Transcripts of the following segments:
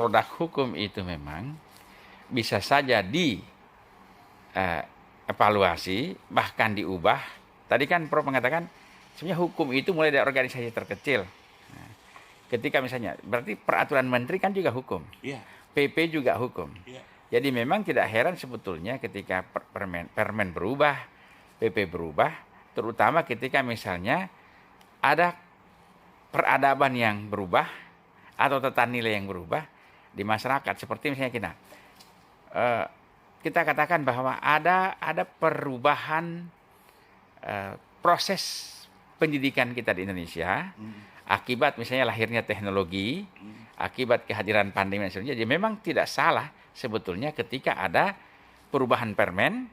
produk hukum itu memang bisa saja evaluasi, bahkan diubah. Tadi kan Prof mengatakan, sebenarnya hukum itu mulai dari organisasi terkecil. Nah, ketika misalnya, berarti peraturan menteri kan juga hukum. Iya. PP juga hukum. Iya. Jadi memang tidak heran sebetulnya ketika permen berubah, PP berubah, terutama ketika misalnya ada peradaban yang berubah atau tata nilai yang berubah di masyarakat. Seperti misalnya kita katakan bahwa ada perubahan proses pendidikan kita di Indonesia akibat misalnya lahirnya teknologi, akibat kehadiran pandemi dan sebagainya. Jadi memang tidak salah sebetulnya ketika ada perubahan permen,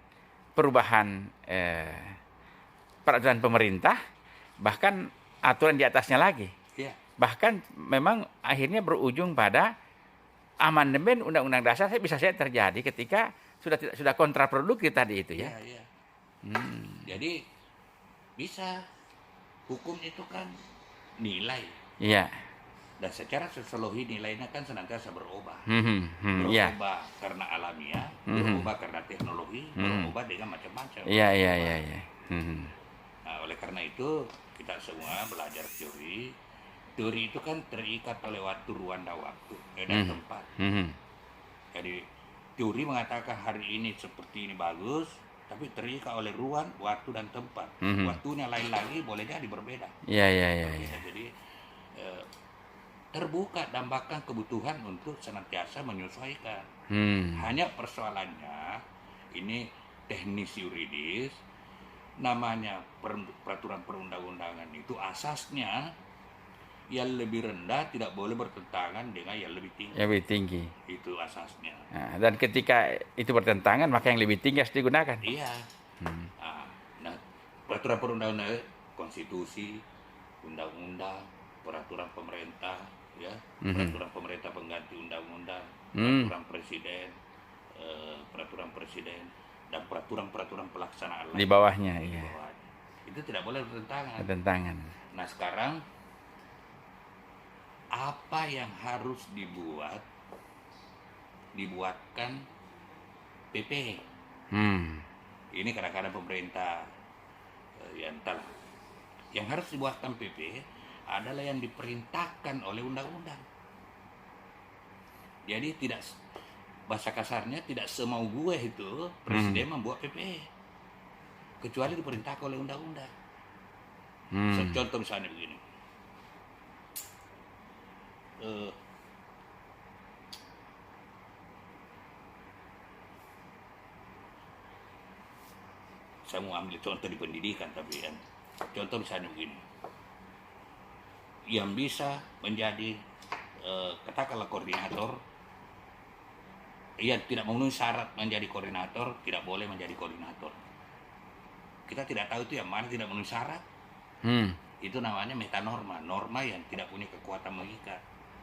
perubahan peraturan pemerintah, bahkan aturan di atasnya lagi. Iya. Bahkan memang akhirnya berujung pada amandemen Undang-Undang Dasar bisa saja terjadi ketika sudah kontraproduktif tadi itu ya. Iya. Jadi bisa, hukum itu kan nilai. Iya. Dan secara sosiologi nilainya kan senantiasa berubah. Iya. Berubah karena alamiah, berubah karena teknologi, berubah dengan macam-macam. Iya. Nah, oleh karena itu kita semua belajar teori. Teori itu kan terikat oleh waktu, ruang, dan waktu dan tempat. Jadi teori mengatakan hari ini seperti ini bagus, tapi terikat oleh ruang, waktu, dan tempat. Waktunya lain lagi, boleh jadi berbeda. Iya. Jadi terbuka dan bahkan kebutuhan untuk senantiasa menyesuaikan. Hanya persoalannya ini teknis yuridis, namanya peraturan perundang-undangan itu asasnya yang lebih rendah tidak boleh bertentangan dengan yang lebih tinggi. Yang lebih tinggi. Itu asasnya. Nah, dan ketika itu bertentangan, maka yang lebih tinggi harus digunakan. Iya. Nah, peraturan perundang-undangan, konstitusi, undang-undang, peraturan pemerintah, ya, peraturan pemerintah pengganti undang-undang, peraturan presiden, dan peraturan pelaksanaan Di bawahnya, lain. iya. Itu tidak boleh Bertentangan. Nah, sekarang apa yang harus dibuatkan PP. Ini kadang-kadang pemerintah yang harus dibuatkan PP adalah yang diperintahkan oleh undang-undang. Jadi tidak, bahasa kasarnya, tidak semau gue itu presiden membuat PP, kecuali diperintahkan oleh undang-undang. Contoh misalnya begini. Saya mau ambil contoh di pendidikan, tapi kan contoh misalnya begini, yang bisa menjadi katakanlah koordinator, yang tidak memenuhi syarat menjadi koordinator tidak boleh menjadi koordinator. Kita tidak tahu itu yang mana tidak memenuhi syarat. Itu namanya metanorma, norma yang tidak punya kekuatan mengikat.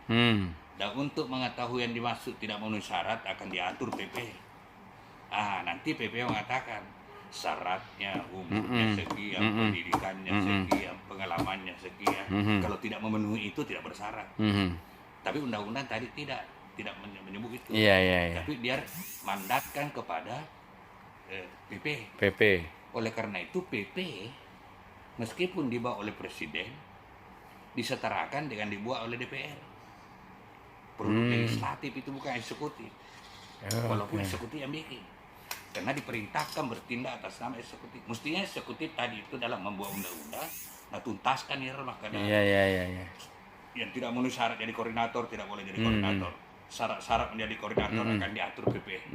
Dan untuk mengetahui yang dimaksud tidak memenuhi syarat akan diatur PP. Nanti PP mengatakan syaratnya, umurnya sekian, pendidikannya sekian, pengalamannya sekian. Kalau tidak memenuhi itu tidak bersyarat. Tapi undang-undang tadi tidak menyebut itu. Iya. Tapi dia mandatkan kepada PP. Oleh karena itu PP meskipun dibawa oleh presiden disetarakan dengan dibuat oleh DPR. Produk legislatif itu bukan eksekutif. Walaupun eksekutif yang bikin, karena diperintahkan bertindak atas nama eksekutif. Mestinya eksekutif tadi itu dalam membuat undang-undang, tuntaskan ya, makanya yang tidak memenuhi syarat jadi koordinator tidak boleh jadi koordinator. Syarat menjadi koordinator akan diatur PP.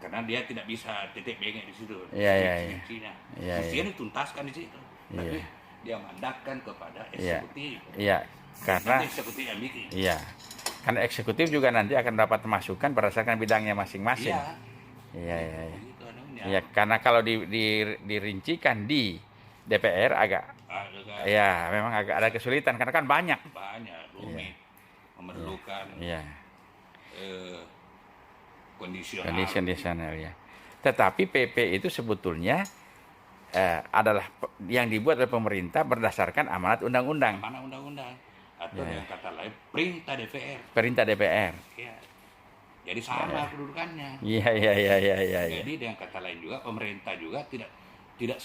Karena dia tidak bisa titik bengek di situ. Mestinya dituntaskan di situ. Tapi dia mandatkan kepada eksekutif. Karena eksekutif yang bikin. Karena eksekutif juga nanti akan dapat masukan berdasarkan bidangnya masing-masing. Iya, karena kalau dirincikan di DPR memang agak ada kesulitan karena kan banyak rumit, memerlukan kondisional ya. Tetapi PP itu sebetulnya adalah yang dibuat oleh pemerintah berdasarkan amanat undang-undang. Atau yang kata lain perintah DPR. Perintah DPR. Ya. Jadi sama kedudukannya. Iya. Jadi dengan kata lain juga pemerintah juga tidak